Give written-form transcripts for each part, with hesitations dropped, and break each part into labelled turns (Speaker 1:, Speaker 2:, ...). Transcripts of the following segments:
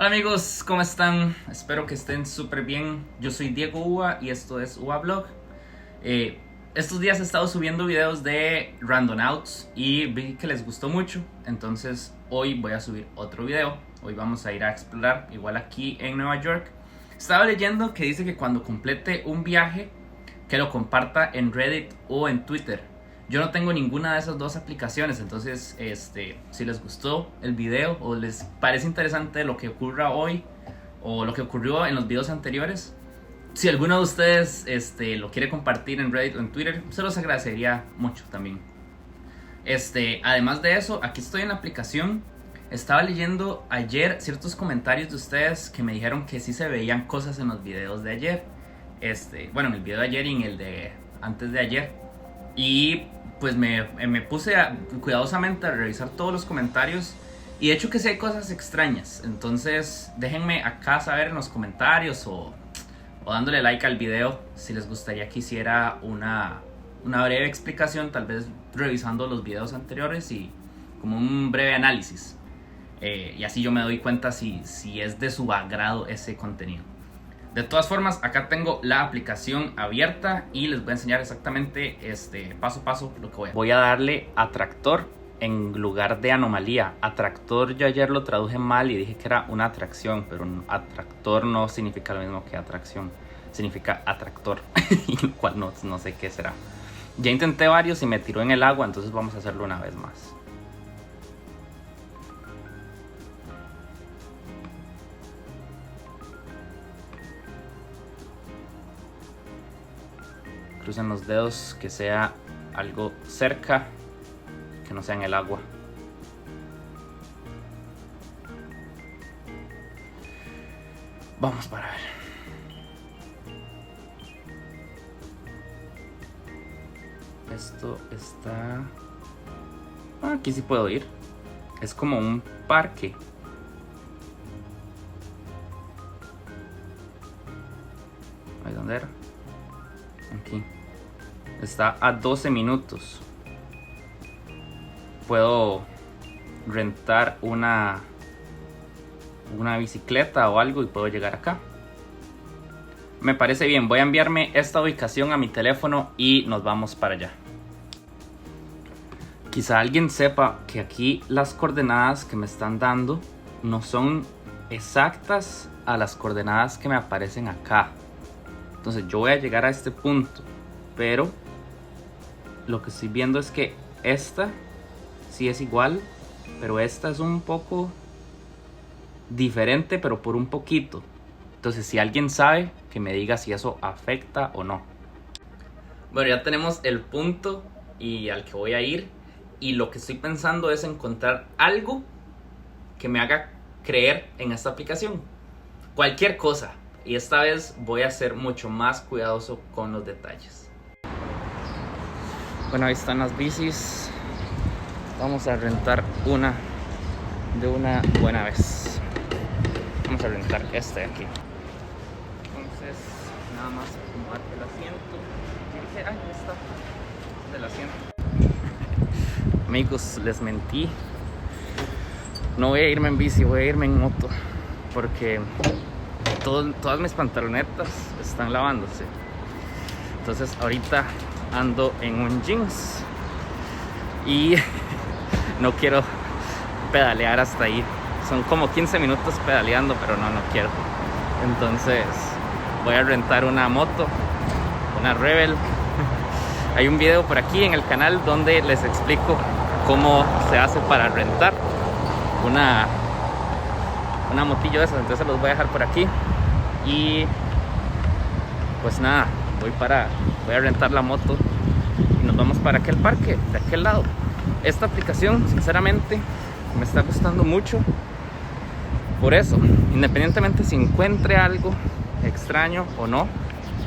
Speaker 1: Hola amigos, ¿cómo están? Espero que estén súper bien. Yo soy Diego Uva y esto es Uva Blog. Estos días he estado subiendo videos de Randonauts y vi que les gustó mucho. Entonces hoy voy a subir otro video. Hoy vamos a ir a explorar, igual aquí en Nueva York. Estaba leyendo que dice que cuando complete un viaje, que lo comparta en Reddit o en Twitter. Yo no tengo ninguna de esas dos aplicaciones, entonces si les gustó el video o les parece interesante lo que ocurra hoy o lo que ocurrió en los videos anteriores, si alguno de ustedes lo quiere compartir en Reddit o en Twitter, se los agradecería mucho también. Además de eso, aquí estoy en la aplicación. Estaba leyendo ayer ciertos comentarios de ustedes que me dijeron que sí se veían cosas en los videos de ayer. En el video de ayer y en el de antes de ayer. Y pues me puse cuidadosamente a revisar todos los comentarios. Y de hecho que sí hay cosas extrañas. Entonces déjenme acá saber en los comentarios o dándole like al video si les gustaría que hiciera una breve explicación, tal vez revisando los videos anteriores y como un breve análisis. Y así yo me doy cuenta si es de su agrado ese contenido. De todas formas, acá tengo la aplicación abierta y les voy a enseñar exactamente paso a paso lo que voy a darle a tractor en lugar de anomalía. Atractor yo ayer lo traduje mal y dije que era una atracción, pero atractor no significa lo mismo que atracción, significa atractor, y lo cual no sé qué será. Ya intenté varios y me tiró en el agua, entonces vamos a hacerlo una vez más. Crucen los dedos, que sea algo cerca, que no sea en el agua. Vamos para ver. Esto está... aquí sí puedo ir. Es como un parque. ¿Ahí dónde era? Aquí. Está a 12 minutos. Puedo rentar una bicicleta o algo y puedo llegar acá. Me parece bien. Voy a enviarme esta ubicación a mi teléfono y nos vamos para allá. Quizá alguien sepa que aquí las coordenadas que me están dando no son exactas a las coordenadas que me aparecen acá. Entonces yo voy a llegar a este punto, pero lo que estoy viendo es que esta sí es igual, pero esta es un poco diferente, pero por un poquito. Entonces si alguien sabe, que me diga si eso afecta o no. Bueno, ya tenemos el punto y al que voy a ir, y lo que estoy pensando es encontrar algo que me haga creer en esta aplicación. Cualquier cosa. Y esta vez voy a ser mucho más cuidadoso con los detalles. Bueno, ahí están las bicis. Vamos a rentar una de una buena vez. Vamos a rentar este de aquí. Entonces, nada más acomodar el asiento. Y dije, ahí está, del asiento. Amigos, les mentí. No voy a irme en bici, voy a irme en moto. Porque todas mis pantalonetas están lavándose. Entonces ahorita ando en un jeans y no quiero pedalear hasta ahí. Son como 15 minutos pedaleando, pero no quiero. Entonces voy a rentar una moto, una Rebel. Hay un video por aquí en el canal donde les explico cómo se hace para rentar una motillo de esas. Entonces los voy a dejar por aquí. Y pues nada, voy a rentar la moto y nos vamos para aquel parque, de aquel lado. Esta aplicación, sinceramente, me está gustando mucho. Por eso, independientemente si encuentre algo extraño o no,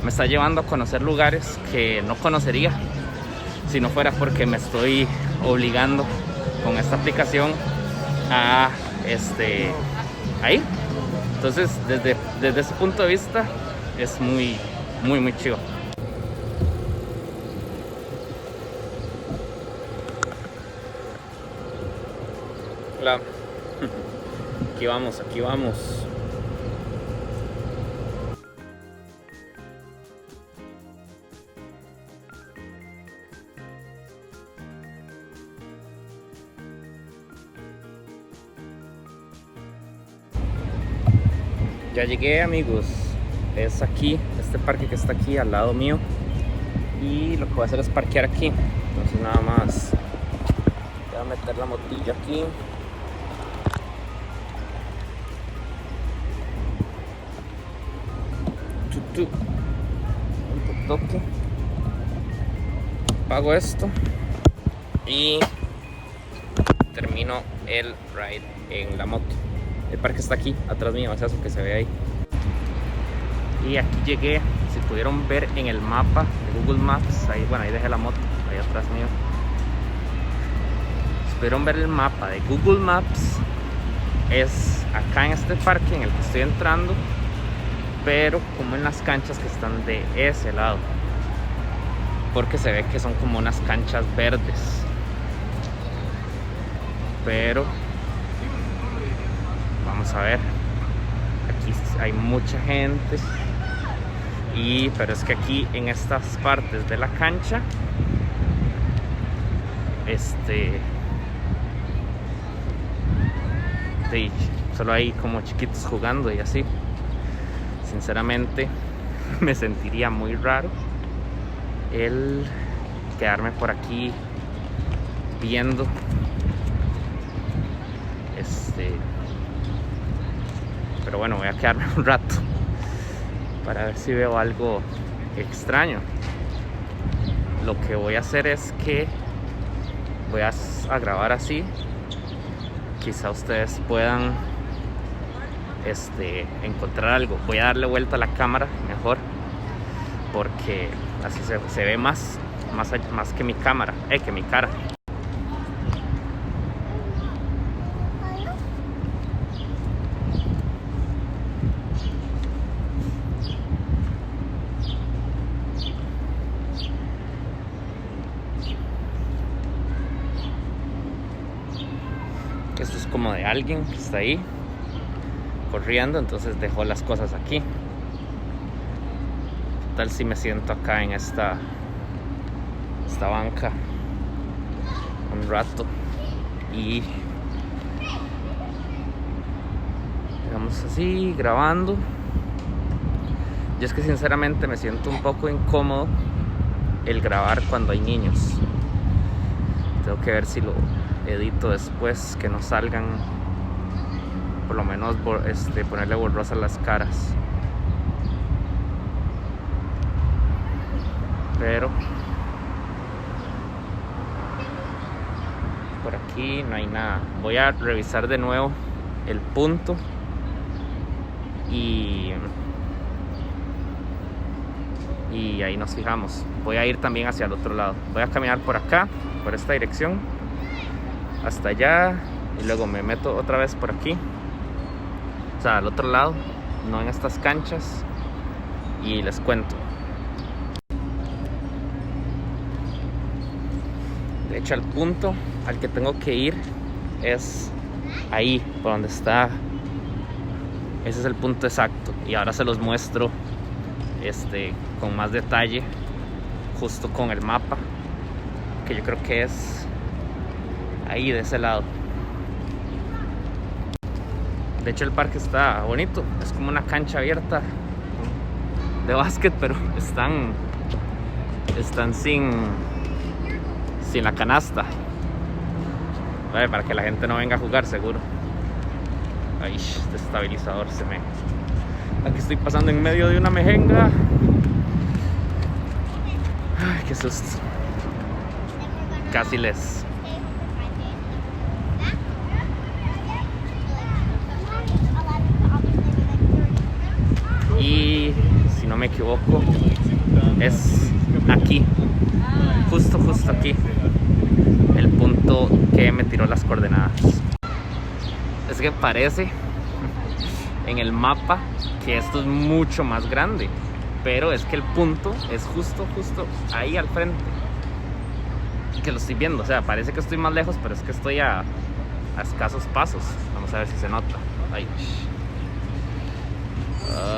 Speaker 1: me está llevando a conocer lugares que no conocería si no fuera porque me estoy obligando con esta aplicación a ahí. Entonces, desde ese punto de vista, es muy chido. Hola. aquí vamos, aquí vamos. Ya llegué, amigos. Es aquí, este parque que está aquí al lado mío. Y lo que voy a hacer es parquear aquí. Entonces nada más voy a meter la motilla aquí. Un toque. Pago esto y termino el ride en la moto. El parque está aquí atrás mío, es eso que se ve ahí. Y aquí llegué, si pudieron ver en el mapa de Google Maps, ahí, bueno, ahí dejé la moto, ahí atrás mío. Si pudieron ver el mapa de Google Maps, es acá en este parque en el que estoy entrando, pero como en las canchas que están de ese lado, porque se ve que son como unas canchas verdes, pero vamos a ver. Aquí hay mucha gente, pero es que aquí en estas partes de la cancha solo hay como chiquitos jugando y así. Sinceramente me sentiría muy raro el quedarme por aquí viendo pero bueno, voy a quedarme un rato para ver si veo algo extraño. Lo que voy a hacer es que voy a grabar así, quizá ustedes puedan encontrar algo. Voy a darle vuelta a la cámara mejor, porque así se ve más que mi cámara, que mi cara. Esto es como de alguien que está ahí corriendo, entonces dejó las cosas aquí. ¿Qué tal si me siento acá en esta banca un rato y digamos así grabando? Yo es que sinceramente me siento un poco incómodo el grabar cuando hay niños. Tengo que ver si lo edito después, que no salgan, por lo menos ponerle borrosas las caras. Pero por aquí no hay nada. Voy a revisar de nuevo el punto y ahí nos fijamos. Voy a ir también hacia el otro lado. Voy a caminar por acá, por esta dirección, hasta allá, y luego me meto otra vez por aquí, o sea, al otro lado, no en estas canchas, y les cuento. De hecho, el punto al que tengo que ir es ahí, por donde está. Ese es el punto exacto, y ahora se los muestro con más detalle, justo con el mapa, que yo creo que es ahí de ese lado. De hecho, el parque está bonito, es como una cancha abierta de básquet, pero están sin la canasta, ¿vale? Para que la gente no venga a jugar, seguro. Ay, este estabilizador aquí estoy pasando en medio de una mejenga. Ay, qué susto. Casi les... Y si no me equivoco, es aquí, justo aquí, el punto que me tiró las coordenadas. Es que parece en el mapa que esto es mucho más grande, pero es que el punto es justo ahí al frente, que lo estoy viendo. O sea, parece que estoy más lejos, pero es que estoy a escasos pasos. Vamos a ver si se nota. Ay,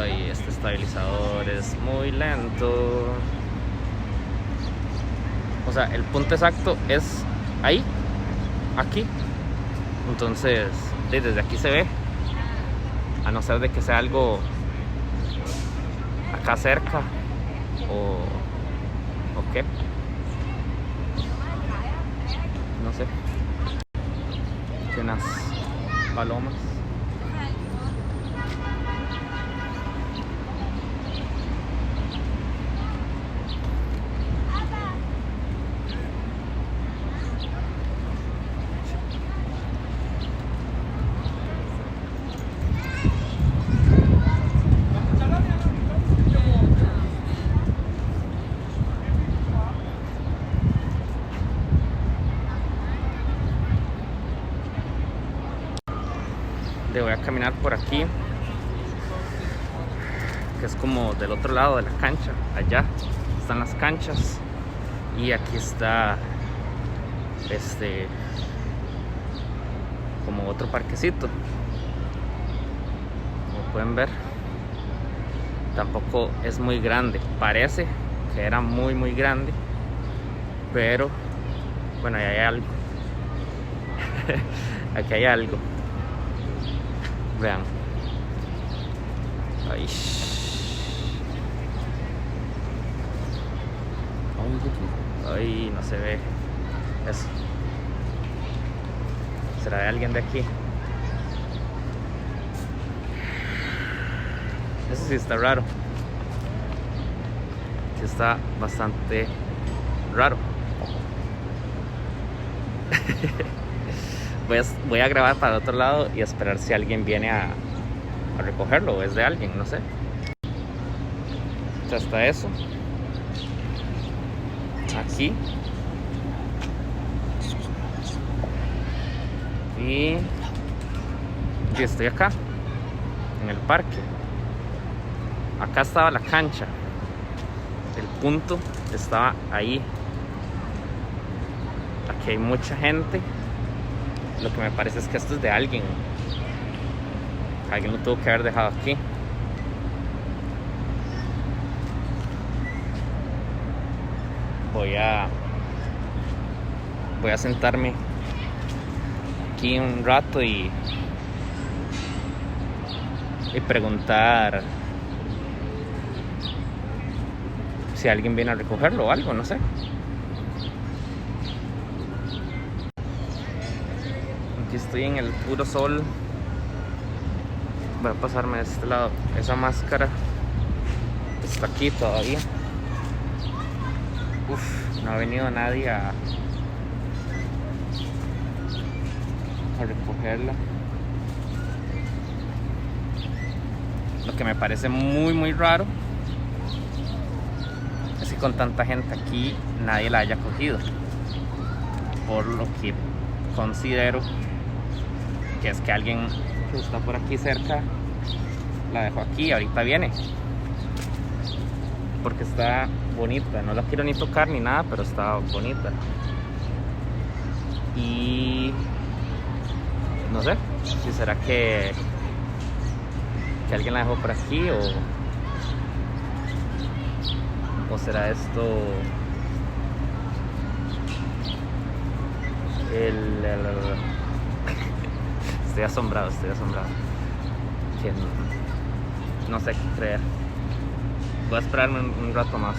Speaker 1: ay, este estabilizador es muy lento. O sea, el punto exacto es ahí, aquí. Entonces, desde aquí se ve. A no ser de que sea algo acá cerca o qué. No sé. Hay unas palomas. Voy a caminar por aquí, que es como del otro lado de la cancha. Allá están las canchas y aquí está como otro parquecito. Como pueden ver, tampoco es muy grande. Parece que era muy grande, pero bueno, ahí hay algo. Aquí hay algo. Vean. Ay. Ay, no se ve. Eso. ¿Será de alguien de aquí? Eso sí está raro. Sí está bastante raro. Voy a grabar para el otro lado y esperar si alguien viene a recogerlo o es de alguien, no sé. Ya está eso. Aquí. Y yo estoy acá, en el parque. Acá estaba la cancha. El punto estaba ahí. Aquí hay mucha gente. Lo que me parece es que esto es de alguien. Alguien lo tuvo que haber dejado aquí. Voy a sentarme aquí un rato y preguntar si alguien viene a recogerlo o algo, no sé. Aquí estoy en el puro sol. Voy a pasarme de este lado. Esa máscara está aquí todavía. Uf, no ha venido nadie a recogerla. Lo que me parece muy raro es que con tanta gente aquí nadie la haya cogido. Por lo que considero que es que alguien que está por aquí cerca la dejó aquí, ahorita viene. Porque está bonita, no la quiero ni tocar ni nada, pero está bonita. Y no sé si será que alguien la dejó por aquí o será esto estoy asombrado que no sé qué creer. Voy a esperarme un rato más.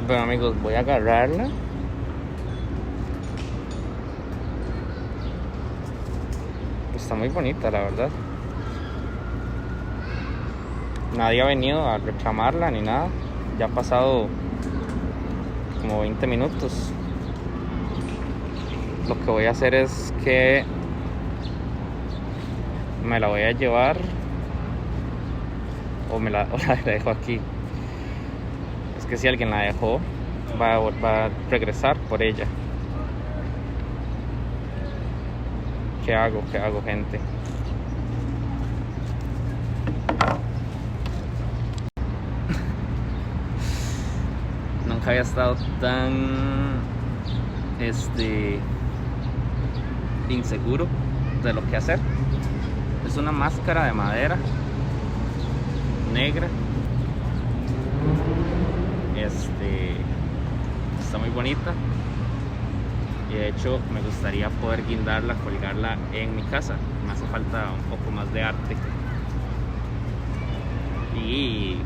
Speaker 1: Bueno amigos, voy a agarrarla. Está muy bonita, la verdad. Nadie ha venido a reclamarla ni nada. Ya ha pasado como 20 minutos. Lo que voy a hacer es que me la voy a llevar o la dejo aquí. Es que si alguien la dejó, va a regresar por ella. ¿Qué hago, gente? Nunca había estado tan inseguro de lo que hacer. Es una máscara de madera negra. Está muy bonita y de hecho me gustaría poder guindarla, colgarla en mi casa. Me hace falta un poco más de arte. Y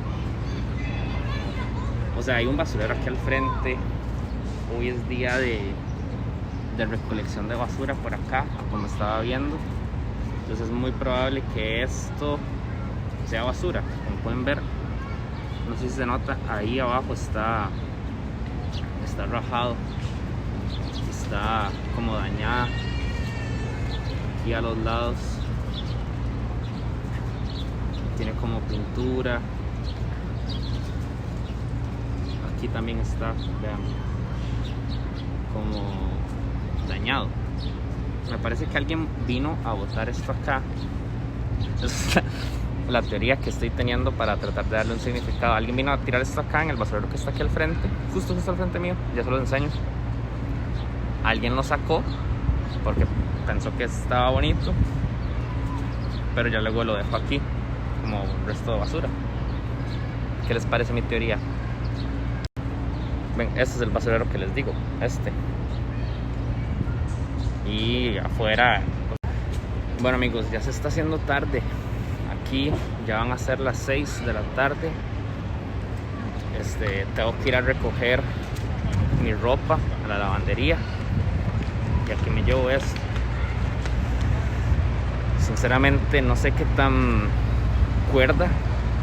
Speaker 1: o sea, hay un basurero aquí al frente. Hoy es día de recolección de basura por acá, como estaba viendo. Entonces es muy probable que esto sea basura. Como pueden ver, no sé si se nota, ahí abajo está rajado, está como dañada. Aquí a los lados tiene como pintura. Aquí también está, vean, como dañado. Me parece que alguien vino a botar esto acá. Es la teoría que estoy teniendo para tratar de darle un significado. Alguien vino a tirar esto acá en el basurero que está aquí al frente, justo al frente mío. Ya se los enseño. Alguien lo sacó porque pensó que estaba bonito, pero ya luego lo dejó aquí como resto de basura. ¿Qué les parece mi teoría? Ven, este es el basurero que les digo, y afuera. Bueno amigos, ya se está haciendo tarde. Aquí ya van a ser las 6 de la tarde. Tengo que ir a recoger mi ropa a la lavandería. Y aquí me llevo esto. Sinceramente no sé qué tan cuerda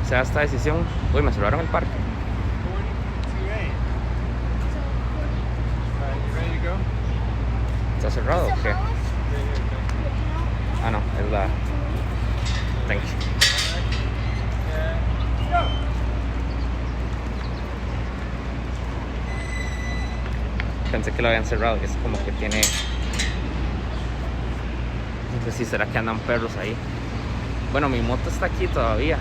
Speaker 1: sea esta decisión. Uy, me cerraron el parque. ¿Está cerrado o qué? Ah, no, es la... Thank you. Pensé que lo habían cerrado y es como que tiene... No sé si será que andan perros ahí. Bueno, mi moto está aquí todavía.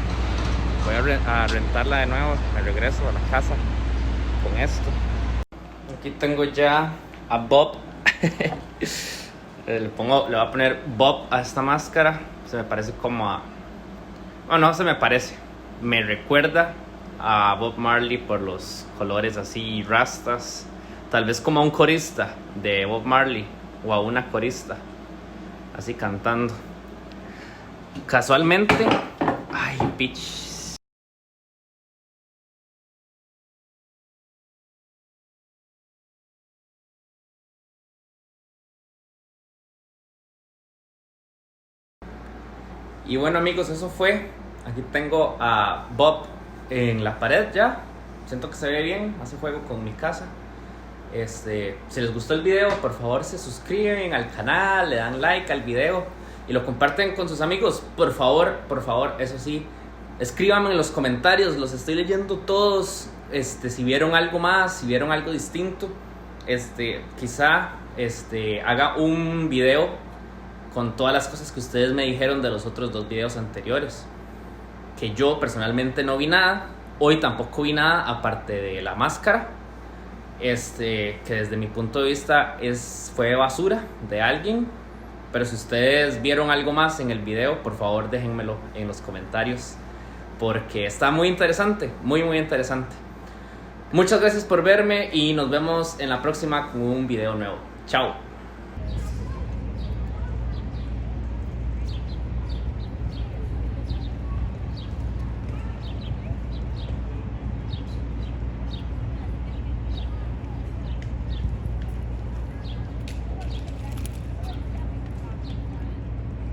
Speaker 1: Voy a rentarla de nuevo. Me regreso a la casa con esto. Aquí tengo ya a Bob. Le voy a poner Bob a esta máscara. Se me parece como a... Bueno, no se me parece. Me recuerda a Bob Marley por los colores así, rastas. Tal vez como a un corista de Bob Marley o a una corista así cantando. Casualmente... Ay, bitch. Y bueno amigos, eso fue. Aquí tengo a Bob en la pared ya. Siento que se ve bien, hace juego con mi casa. Si les gustó el video, por favor se suscriben al canal, le dan like al video y lo comparten con sus amigos. Por favor, eso sí, escríbanme en los comentarios, los estoy leyendo todos. Si vieron algo más, si vieron algo distinto, quizá haga un video con todas las cosas que ustedes me dijeron de los otros 2 videos anteriores, que yo personalmente no vi nada. Hoy tampoco vi nada aparte de la máscara, que desde mi punto de vista fue basura de alguien. Pero si ustedes vieron algo más en el video, por favor déjenmelo en los comentarios, porque está muy interesante, muy interesante. Muchas gracias por verme y nos vemos en la próxima con un video nuevo. Chao.